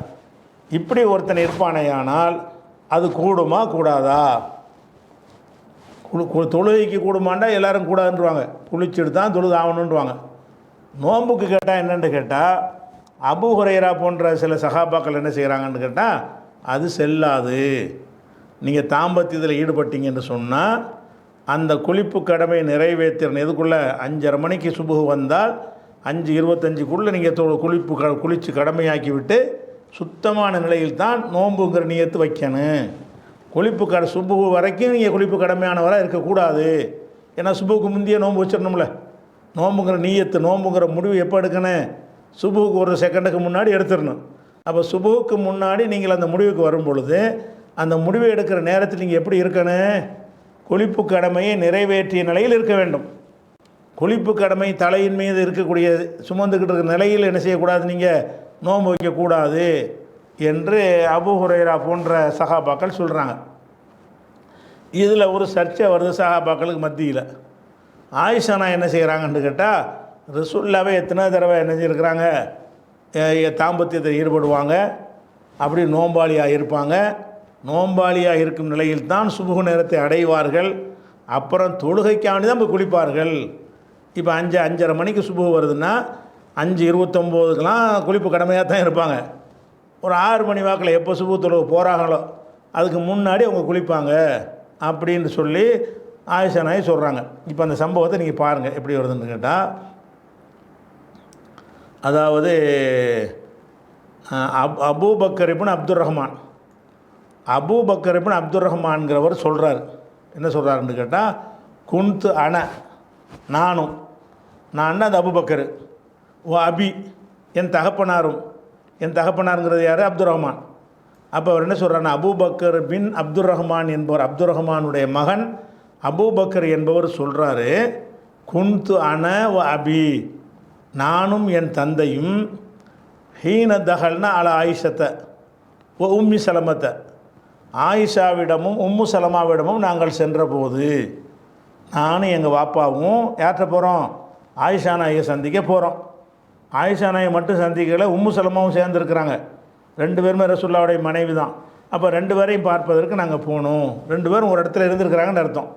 இப்படி ஒருத்தன் இருப்பானேயானால் அது கூடுமா கூடாதா? தொழுகைக்கு கூடுமாண்டா எல்லோரும் கூடாதுன்றுவாங்க, குளிச்சுட்டு தான் தொழுது ஆகணுன்றுவாங்க. நோன்புக்கு கேட்டால் என்னென்னு கேட்டால் அபூ ஹுரைரா போன்ற சில சஹாபாக்கள் என்ன செய்கிறாங்கன்னு கேட்டால் அது செல்லாது. நீங்கள் தாம்பத்தியத்தில் ஈடுபட்டீங்கன்னு சொன்னால் அந்த குளிப்பு கடமை நிறைவேற்றணும். எதுக்குள்ளே? 5:30 மணிக்கு சுபுகு வந்தால் 5:25க்குள்ளே நீங்கள் குளித்து கடமையாக்கி விட்டு சுத்தமான நிலையில் தான் நோன்புங்கிற நியத்து வைக்கணும். குளிப்பு சுபுகு வரைக்கும் நீங்கள் குளிப்பு கடமையானவராக இருக்கக்கூடாது. ஏன்னா சுபுக்கு முந்தைய நோன்பு வச்சிடணும்ல. நோன்புங்கிற நியத்து, நோன்புங்கிற முடிவு எப்போ எடுக்கணும்? சுபுக்கு 1 செகண்டுக்கு முன்னாடி எடுத்துடணும். அப்போ சுபுக்கு முன்னாடி நீங்கள் அந்த முடிவுக்கு வரும் பொழுது அந்த முடிவை எடுக்கிற நேரத்தில் நீங்கள் எப்படி இருக்கணும்? குளிப்பு கடமையை நிறைவேற்றிய நிலையில் இருக்க வேண்டும். குளிப்பு கடமை தலையின் மீது இருக்கக்கூடிய சுமந்துக்கிட்டு இருக்கிற நிலையில் என்ன செய்யக்கூடாது? நீங்கள் நோன்பு வைக்கக்கூடாது என்று அபூ ஹுரைரா போன்ற சஹாபாக்கள் சொல்கிறாங்க. இதில் ஒரு சர்ச்சை வருது சஹாபாக்களுக்கு மத்தியில். ஆயிஷா நான் என்ன செய்கிறாங்கன்னு கேட்டால் ரசூல்லாவே எத்தனை தடவை என்ன செய்யிருக்கிறாங்க, தாம்பத்தியத்தில் ஈடுபடுவாங்க, அப்படி நோம்பாளியாக இருப்பாங்க. நோம்பாளியாக இருக்கும் நிலையில் தான் சுபுகு நேரத்தை அடைவார்கள். அப்புறம் தொழுகைக்காண்டி தான் போய் குளிப்பார்கள். இப்போ 5:30 மணிக்கு சுபுகு வருதுன்னா 5:29க்கெலாம் குளிப்பு கடமையாக தான் இருப்பாங்க. ஒரு 6 மணி வாக்கில் எப்போ சுபுகு தொழுகை போகிறாங்களோ அதுக்கு முன்னாடி அவங்க குளிப்பாங்க அப்படின்னு சொல்லி ஆயிஷா நாய் சொல்கிறாங்க. இப்போ அந்த சம்பவத்தை நீங்கள் பாருங்கள் எப்படி வருதுன்னு கேட்டால், அதாவது அபூபக்கர் இப்னு அப்துர் ரஹ்மான், அபூபக்கர் இப்னு அப்துர் ரஹ்மான்கிறவர் சொல்கிறார். என்ன சொல்கிறாருன்னு கேட்டால், குன்து அன நானும், நான் அது அபூபக்கர், ஓ அபி என் தகப்பனாரும், என் தகப்பனாருங்கிறது யார், அப்துர் ரஹ்மான். அப்போ அவர் என்ன சொல்கிறாருன்னா, அபூபக்கர் பின் அப்துர் ரஹ்மான் என்பவர், அப்துர் ரஹ்மானுடைய மகன் அபூபக்கர் என்பவர் சொல்கிறாரு, குன்து அன ஓ அபி, நானும் என் தந்தையும், ஹீன தகல்னா அல ஆயிஷத்தை ஓ உம்மி சலமத்தை, ஆயிஷாவிடமும் உம்மு சலமாவிடமும் நாங்கள் சென்றபோது, நானும் எங்கள் வாப்பாவும் யார்கிட்ட போகிறோம், ஆயிஷா நாயை சந்திக்க போகிறோம். ஆயிஷா நாயை மட்டும் சந்திக்கலை, உம்மு சலமாவும் சேர்ந்துருக்குறாங்க. 2 பேருமே ரசூலுல்லாஹ்வுடைய மனைவி தான். அப்போ 2 பேரையும் பார்ப்பதற்கு நாங்கள் போகணும். 2 பேரும் ஒரு இடத்துல இருந்திருக்கிறாங்கன்னு அர்த்தம்.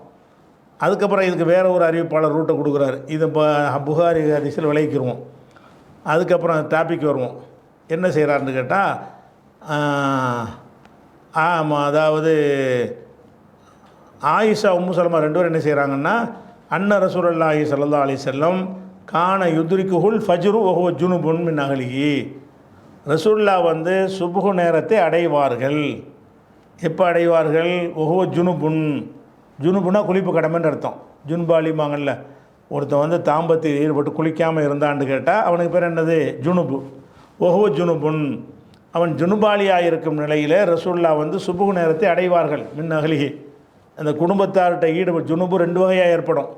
அதுக்கப்புறம் இதுக்கு வேறு ஒரு அறிவிப்பாளர் ரூட்டை கொடுக்குறாரு. இது இப்போ புகாரி ஹதீஸில் விளைவிக்கிறோம். அதுக்கப்புறம் டாபிக் வருவோம். என்ன செய்கிறாருன்னு கேட்டால், ஆமாம், அதாவது ஆயிஷா உம்மு சலமா 2 பேரும் என்ன செய்கிறாங்கன்னா, அன்ன ரசூலுல்லாஹி ஸல்லல்லாஹு அலைஹி வஸல்லம் கான யுத்ரிகுஹுல் ஃபஜ்ரு வஹுவ ஜுனுபுன் மின் அஹ்லிஹி, ரசூலுல்லாஹ் வந்து சுபுகு நேரத்தை அடைவார்கள். எப்போ அடைவார்கள், வஹுவ ஜுனுபுன், ஜுனுபுனா குளிப்பு கடமைன்னு அர்த்தம். ஜுன்பாலிமாங்கல்ல, ஒருத்தன் வந்து தாம்பத்தில் ஈடுபட்டு குளிக்காமல் இருந்தான்னு கேட்டால் அவனுக்கு பேர் என்னது, ஜுனுபு. வஹுவ ஜுனுபுன், அவன் ஜுனுபாலியாக இருக்கும் நிலையில் ரசூலுல்லாஹ் வந்து சுபுகு நேரத்தை அடைவார்கள். மின் அஹ்லிஹி, அந்த குடும்பத்தார்கிட்ட ஈடுபட்டு, ஜுனுபு 2 வகையாக ஏற்படும்.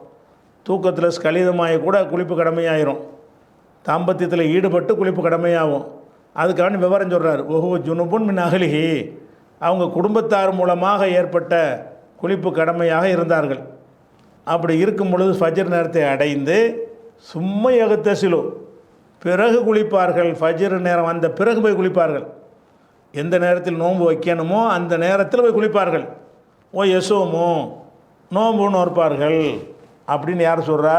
தூக்கத்தில் ஸ்கலிதமாகி கூட குளிப்பு கடமையாயிரும், தாம்பத்தியத்தில் ஈடுபட்டு குளிப்பு கடமையாகும். அதுக்கான விவரம் சொல்கிறார். வஹுவ ஜுனுபுன் மின் அஹ்லிஹி, அவங்க குடும்பத்தார் மூலமாக ஏற்பட்ட குளிப்பு கடமையாக இருந்தார்கள். அப்படி இருக்கும் பொழுது ஃபஜ்ர் நேரத்தை அடைந்து சும்மா யகத்தசிலு, பிறகு குளிப்பார்கள். ஃபஜ்ர் நேரம் வந்த பிறகு போய் குளிப்பார்கள். எந்த நேரத்தில் நோன்பு வைக்கணுமோ அந்த நேரத்தில் போய் குளிப்பார்கள். ஓ யசோமோ, நோன்பு நோற்பார்கள் அப்படின்னு யார் சொல்கிறா,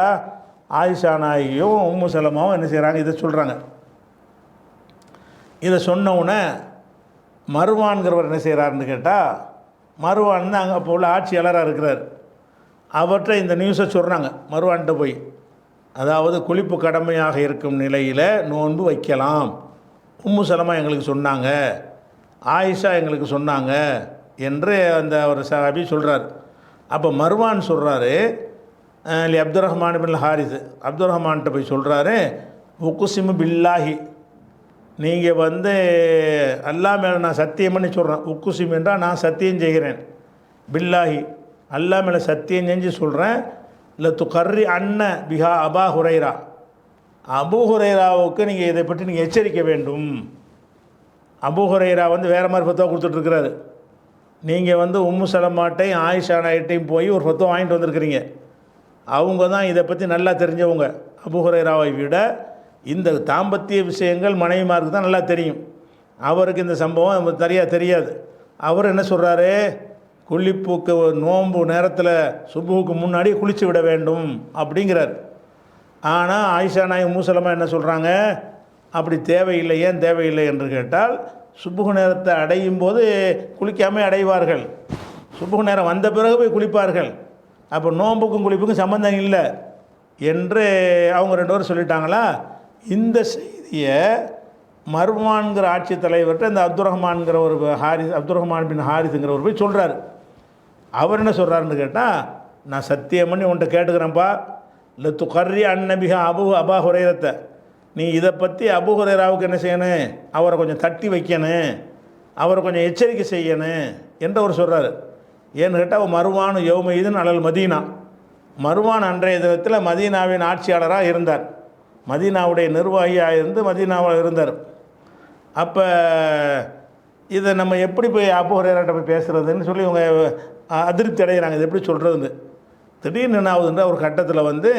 ஆயிஷா நாயகியும் உம்மு சலமாவும் என்ன செய்கிறாங்க, இதை சொல்கிறாங்க. இதை சொன்னவுடனே மருவான்கிறவர் என்ன செய்கிறாருன்னு கேட்டால், மருவான் தான் அங்கே அப்போ உள்ள ஆட்சியாளராக இருக்கிறார். அவர்கிட்ட இந்த நியூஸை சொல்கிறாங்க மருவான்கிட்ட போய், அதாவது குளிப்பு கடமையாக இருக்கும் நிலையில் நோன்பு வைக்கலாம், உம்மு சலமா எங்களுக்கு சொன்னாங்க, ஆயிஷா எங்களுக்கு சொன்னாங்க என்று அந்த ஒரு சஹாபி சொல்கிறார். அப்போ மருவான் சொல்கிறாரு, அப்துர் ரஹ்மான் பின் ஹாரிஸ் அப்துர் ரஹ்மான்கிட்ட போய் சொல்கிறாரு, உக்குசிமு பில்லாஹி, நீங்கள் வந்து அல்லா மேலே நான் சத்தியம் பண்ணி சொல்கிறேன். உக்குசிம் என்றால் நான் சத்தியம் செய்கிறேன், பில்லாஹி அல்லா மேலே சத்தியம் செஞ்சு சொல்கிறேன், இல்லை துகர்ரி அன்ன பிஹா அபா ஹுரைரா, அபு ஹுரைராவுக்கு நீங்கள் இதை பற்றி நீங்கள் எச்சரிக்க வேண்டும். அபு ஹுரைரா வந்து வேறு மாதிரி ஃபத்துவா கொடுத்துட்ருக்கிறாரு. நீங்கள் வந்து உம்மு சலமாட்டையும் ஆயிஷா நாயிட்டையும் போய் ஒரு ஃபத்துவா வாங்கிட்டு வந்திருக்கிறீங்க. அவங்க தான் இதை பற்றி நல்லா தெரிஞ்சவங்க. அபு ஹுரைராவை விட இந்த தாம்பத்திய விஷயங்கள் மனைவிமாருக்கு தான் நல்லா தெரியும். அவருக்கு இந்த சம்பவம் தெரியாது. அவர் என்ன சொல்கிறாரு, குளிப்புக்கு நோன்பு நேரத்தில் சுபுவுக்கு முன்னாடி குளித்து விட வேண்டும் அப்படிங்கிறார். ஆனால் ஆயிஷா நாய் உம்மு சலமா என்ன சொல்கிறாங்க, அப்படி தேவையில்லை. ஏன் தேவையில்லை என்று கேட்டால், சுபுகு நேரத்தை அடையும் போது குளிக்காமல் அடைவார்கள், சுபுகு நேரம் வந்த பிறகு போய் குளிப்பார்கள். அப்போ நோன்புக்கும் குளிப்புக்கும் சம்பந்தம் இல்லை என்று அவங்க 2 பேரும் சொல்லிட்டாங்களா. இந்த செய்தியை மர்வான்கிற ஆட்சி தலைவர்கிட்ட இந்த அப்துர் ரஹ்மான்கிற ஒரு அப்துர் ரஹ்மான் பின் ஹாரிஸுங்கிறவர் போய் சொல்கிறார். அவர் என்ன சொல்கிறாருன்னு கேட்டால், நான் சத்தியம் பண்ணி உன்ட்ட கேட்டுக்கிறேன்ப்பா, இல்லை துகர்ரி அன்னபிஹா அபா ஹுரைரத்தை, நீ இதை பற்றி அபு ஹுரைராவுக்கு என்ன செய்யணும், அவரை கொஞ்சம் தட்டி வைக்கணும், அவரை கொஞ்சம் எச்சரிக்கை செய்யணும் என்று அவர் சொல்கிறார். ஏன்னு கேட்டால், மருவான் யௌமஇதின் அலல் மதீனா, மருவான் அன்றைய தினத்தில் மதீனாவின் ஆட்சியாளராக இருந்தார், மதீனாவுடைய நிர்வாகியாக இருந்து மதீனாவில் இருந்தார். அப்போ இதை நம்ம எப்படி போய் அபு ஹுரைராட்ட போய் பேசுகிறதுன்னு சொல்லி இவங்க அதிருப்தி அடைகிறாங்க. இது எப்படி சொல்கிறதுன்னு. திடீர்னு என்ன ஆகுதுன்ற ஒரு கட்டத்தில் வந்து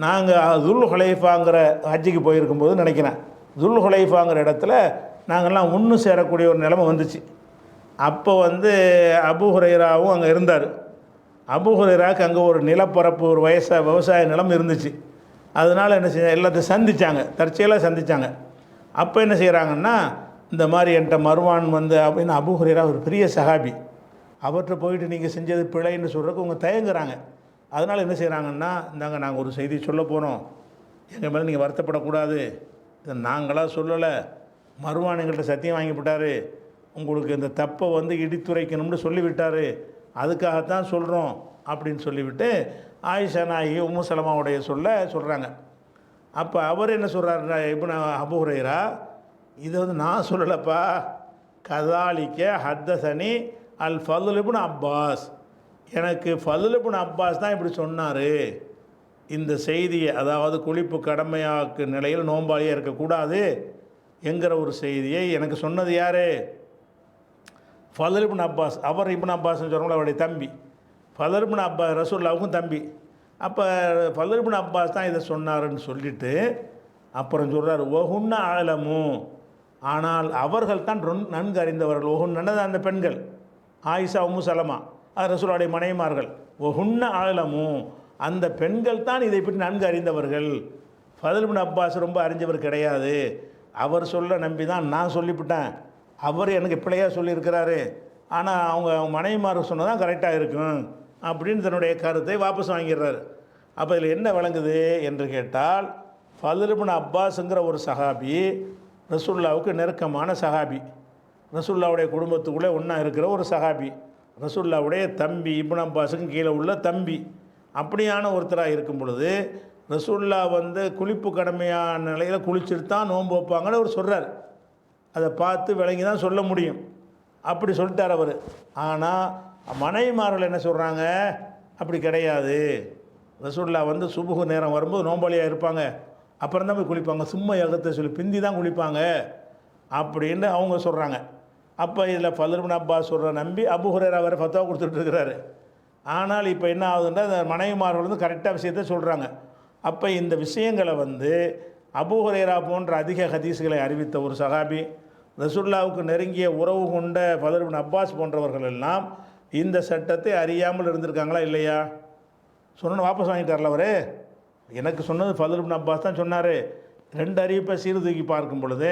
நாங்கள் துல் ஹுலைஃபாங்கிற ஹஜ்ஜிக்கு போயிருக்கும்போது நினைக்கிறேன், துல் ஹுலைஃபாங்கிற இடத்துல நாங்கள்லாம் ஒன்று சேரக்கூடிய ஒரு நிலைமை வந்துச்சு. அப்போ வந்து அபூ ஹுரைராவும் அங்கே இருந்தார். அபூ ஹுரைராவுக்கு அங்கே ஒரு நிலப்பரப்பு, ஒரு விவசாய நிலம் இருந்துச்சு. அதனால் என்ன செய்ய எல்லாத்தையும் சந்தித்தாங்க, தற்செயலாக சந்தித்தாங்க. அப்போ என்ன செய்கிறாங்கன்னா, இந்த மாதிரி என்கிட்ட மர்வான் வந்து அப்படின்னு அபூ ஹுரைரா ஒரு பெரிய சஹாபி, அவர்கிட்ட போயிட்டு நீங்கள் செஞ்சது பிழைன்னு சொல்கிறதுக்கு அவங்க தயங்குறாங்க. அதனால் என்ன செய்கிறாங்கன்னா, இந்தாங்க நாங்கள் ஒரு செய்தி சொல்ல போகிறோம், எங்கள் மேலே நீங்கள் வருத்தப்படக்கூடாது, இதை நாங்களாக சொல்லலை, மர்வான் எங்கள்கிட்ட சத்தியம் வாங்கிவிட்டார், உங்களுக்கு இந்த தப்பை வந்து இடித்துரைக்கணும்னு சொல்லிவிட்டார், அதுக்காகத்தான் சொல்கிறோம் அப்படின்னு சொல்லிவிட்டு ஆயிஷா நாயகி உம்மு சலமாவுடைய சொல்கிறாங்க. அப்போ அவர் என்ன சொல்கிறாருன்னா, இப்னு அபூ ஹுரைரா, இது வந்து நான் சொல்லலப்பா, கதாலிக்க ஹத்தசனி அல் ஃபதுல் இப்னு அப்பாஸ், எனக்கு ஃபதுல் இப்னு அப்பாஸ் தான் இப்படி சொன்னார் இந்த செய்தியை, அதாவது குளிப்பு கடமையாக்கு நிலையில் நோம்பாளியாக இருக்கக்கூடாது என்கிற ஒரு செய்தியை எனக்கு சொன்னது யார்? ஃபதுல் இப்னு அப்பாஸ். அவர் இப்னு அப்பாஸ்ன்னு சொல்கிறவங்கள அவருடைய தம்பி. ஃபதுல் இப்னு அப்பாஸ் ரசூலுல்லாஹ்வுக்கும் தம்பி. அப்போ ஃபதுல் இப்னு அப்பாஸ் தான் இதை சொன்னாருன்னு சொல்லிவிட்டு அப்புறம் சொல்கிறார், ஒஹுன்ன ஆலமு, ஆனால் அவர்கள் தான் நன்கு அறிந்தவர்கள். ஒஹுன்னது அந்த பெண்கள், ஆயிஷா உம்மு சலமா, அது ரசூலுடைய மனைவிமார்கள். ஒஹுன்ன ஆலமு, அந்த பெண்கள் தான் இதை பற்றி நன்கு அறிந்தவர்கள். ஃபதுல் இப்னு அப்பாஸ் ரொம்ப அறிஞ்சவர் கிடையாது, அவர் சொல்ல நம்பி தான் நான் சொல்லிவிட்டேன், அவர் எனக்கு பிள்ளையாக சொல்லியிருக்கிறாரு, ஆனால் அவங்க மனைவிமார்கள் சொன்னதான் கரெக்டாக இருக்கும் அப்படின்னு தன்னுடைய கருத்தை வாபஸ் வாங்கிடுறாரு. அப்போ இதில் என்ன விளங்குது என்று கேட்டால், ஃபதுல் இப்னு அப்பாஸுங்கிற ஒரு சஹாபி ரசூலுல்லாவுக்கு நெருக்கமான சஹாபி, ரசூலுல்லாவுடைய குடும்பத்துக்குள்ளே ஒன்றா இருக்கிற ஒரு சஹாபி, ரசூலுல்லாவுடைய தம்பி, இப்னு அப்பாஸுக்கும் கீழே உள்ள தம்பி. அப்படியான ஒருத்தராக இருக்கும் பொழுது ரசூலுல்லா வந்து குளிப்பு கடமையான நிலையில் குளிச்சுட்டு தான் நோன்பு வைப்பாங்கன்னு அவர் சொல்கிறார். அதை பார்த்து விளங்கி தான் சொல்ல முடியும், அப்படி சொல்லிட்டார் அவர். ஆனால் மனைவிமார்கள் என்ன சொல்கிறாங்க, அப்படி கிடையாது, ரசூலுல்லா வந்து சுபுகு நேரம் வரும்போது நோம்பாளியாக இருப்பாங்க, அப்புறம் தான் போய் குளிப்பாங்க, சும்மா யகத்தை சொல்லி பிந்தி தான் குளிப்பாங்க அப்படின்னு அவங்க சொல்கிறாங்க. அப்போ இதில் ஃபதுல் இப்னு அப்பாஸ் சொல்கிற நம்பி அபூ ஹுரைரா வேறு ஃபத்வா கொடுத்துட்ருக்கிறாரு. ஆனால் இப்போ என்ன ஆகுதுன்னா, இந்த மனைவிமார்கள் வந்து கரெக்டாக விஷயத்தை சொல்கிறாங்க. அப்போ இந்த விஷயங்களை வந்து அபூ ஹுரைரா போன்ற அதிக ஹதீஸ்களை அறிவித்த ஒரு சஹாபி, ரசூலுல்லாவுக்கு நெருங்கிய உறவு கொண்ட ஃபதுல் இப்னு அப்பாஸ் போன்றவர்கள் எல்லாம் இந்த சட்டத்தை அறியாமல் இருந்திருக்காங்களா இல்லையா? சொன்னோன்னு வாபஸ் வாங்கிட்டார்ல அவர். எனக்கு சொன்னது ஃபதுல் இப்னு அப்பாஸ் தான் சொன்னார். ரெண்டு அறிவிப்பை சீர்தூக்கி பார்க்கும் பொழுது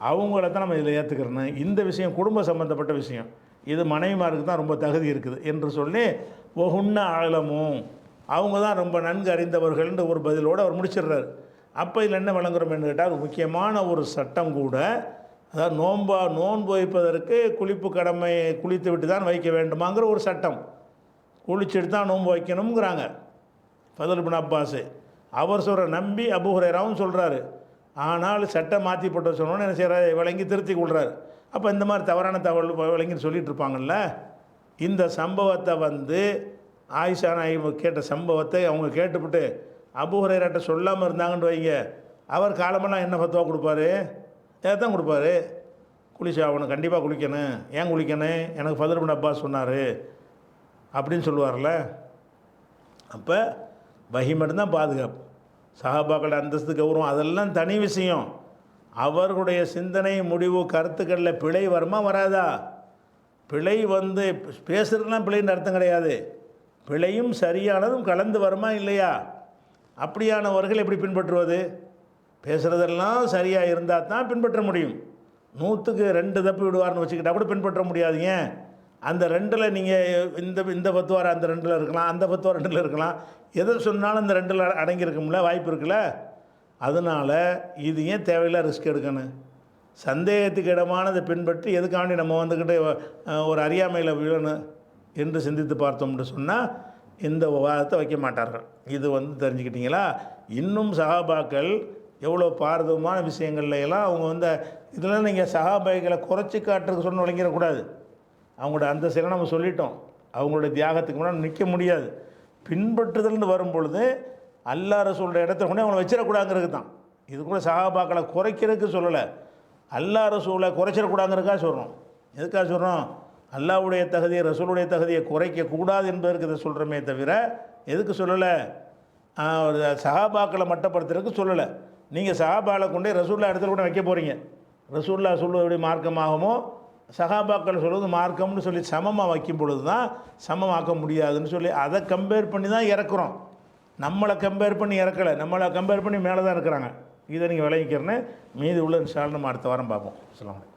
அவங்கள தான் நம்ம இதில் ஏற்றுக்கிறோன்னு, இந்த விஷயம் குடும்ப சம்பந்தப்பட்ட விஷயம், இது மனைவிமாருக்கு தான் ரொம்ப தகுதி இருக்குது என்று சொல்லி ஒஹுன்ன ஆழமும், அவங்க தான் ரொம்ப நன்கு அறிந்தவர்கள்ன்ற ஒரு பதிலோடு அவர் முடிச்சிடுறாரு. அப்போ இதில் என்ன விளங்குறோம் என்று கேட்டால், முக்கியமான ஒரு சட்டம் கூட, அதாவது நோன்பு வைப்பதற்கு குளிப்பு கடமை குளித்து விட்டு தான் வைக்க வேண்டுமாங்கிற ஒரு சட்டம், குளிச்சுட்டு தான் நோன்பு வைக்கணுங்கிறாங்க ஃபதுல் இப்னு அப்பாஸ். அவர் சொல்கிற நம்பி அபூ ஹுரைராவும் சொல்கிறாரு. ஆனால் சட்டம் மாற்றி போட்டு சொன்னோன்னு என்ன செய்கிறார், விளங்கி திருத்தி கொள்கிறார். அப்போ இந்த மாதிரி தவறான தகவல் விளங்கின்னு சொல்லிகிட்டு இருப்பாங்கள்ல. இந்த சம்பவத்தை வந்து ஆயிஷா நாயகி கேட்ட சம்பவத்தை அவங்க கேட்டுவிட்டு அபூ ஹுரைராட்ட சொல்லாமல் இருந்தாங்கன்னு வைங்க, அவர் காலமெல்லாம் என்ன ஃபத்வா கொடுப்பாரு? தான் கொடுப்பாரு, குளிச்சா அவனுக்கு கண்டிப்பாக குளிக்கணும், ஏன் குளிக்கணும், எனக்கு ஃபதுல் இப்னு அப்பாஸ் சொன்னார் அப்படின்னு சொல்லுவார்ல. அப்போ வஹி மட்டும்தான் பாதுகாப்பு, சஹாபாக்களோட அந்தஸ்து கௌரவம் அதெல்லாம் தனி விஷயம். அவர்களுடைய சிந்தனை முடிவு கருத்துக்களில் பிழை வருமா வராதா? பிழை வந்து பேசுகிறதுலாம் பிழைன்னு அர்த்தம் கிடையாது, பிழையும் சரியானதும் கலந்து வருமா இல்லையா? அப்படியானவர்கள் எப்படி பின்பற்றுவது? பேசுகிறதெல்லாம் சரியாக இருந்தால் தான் பின்பற்ற முடியும். 100க்கு 2 தப்பு விடுவார்னு வச்சுக்கிட்டா கூட பின்பற்ற முடியாதுங்க. அந்த 2ல் நீங்கள் இந்த ஃபத்வா அந்த 2ல் இருக்கலாம், அந்த ஃபத்வா 2ல் இருக்கலாம், எதை சொன்னாலும் அந்த 2ல் அடங்கியிருக்கும்ல, வாய்ப்பு இருக்குல்ல. அதனால் இது ஏன் தேவையில்லை ரிஸ்க் எடுக்கணும்? சந்தேகத்துக்கு இடமானதை பின்பற்றி எதுக்காண்டி நம்ம வந்துக்கிட்டு ஒரு அறியாமையில் விழணும் என்று சிந்தித்து பார்த்தோம்னு சொன்னால் இந்த வாதத்தை வைக்க மாட்டார்கள். இது வந்து தெரிஞ்சுக்கிட்டீங்களா? இன்னும் சஹாபாக்கள் எவ்வளோ பாரதமான விஷயங்கள்ல எல்லாம் அவங்க வந்து இதெல்லாம் நீங்கள் சஹாபாக்களை குறைச்சி காட்டுறதுக்கு சொன்ன விளங்கிடக்கூடாது. அவங்களோட அந்த சில நம்ம சொல்லிட்டோம், அவங்களுடைய தியாகத்துக்கு முன்னாடி நிற்க முடியாது. பின்பற்றுதல்னு வரும் பொழுது அல்லாஹ் ரசூலுடைய இடத்துல கொண்டு அவங்களை வச்சிடக்கூடாங்கிறது தான். இது கூட சஹாபாக்களை குறைக்கிறதுக்கு சொல்லலை, அல்லாஹ் ரசூலை குறைச்சிடக்கூடாங்கிறதுக்காக சொல்கிறோம். எதுக்காக சொல்கிறோம்? அல்லாஹ்வுடைய தகுதியை ரசூலுடைய தகுதியை குறைக்கக்கூடாது என்பதற்கு இதை சொல்கிறோமே தவிர எதுக்கு சொல்லலை? ஒரு சஹாபாக்களை மட்டப்படுத்துறதுக்கு சொல்லலை. நீங்கள் சஹாபாவில் கொண்டே ரசூல்லா இடத்துல கூட வைக்க போகிறீங்க. ரசூல்லா சொல்வது எப்படி மார்க்கமாகுமோ சஹாபாக்கள் சொல்வது மார்க்கம்னு சொல்லி சமமாக வைக்கும் பொழுது தான் சமமாக்க முடியாதுன்னு சொல்லி அதை கம்பேர் பண்ணி தான் இறக்குறோம். நம்மளை கம்பேர் பண்ணி இறக்கலை, நம்மளை கம்பேர் பண்ணி மேலே தான் இருக்கிறாங்க. இதை நீங்கள் விளங்கிக்கிறேன்னு மீதி உள்ள இன்ஷா அல்லாஹ் நம்ம அடுத்த வாரம் பார்ப்போம். அஸ்ஸலாமு அலைக்கும்.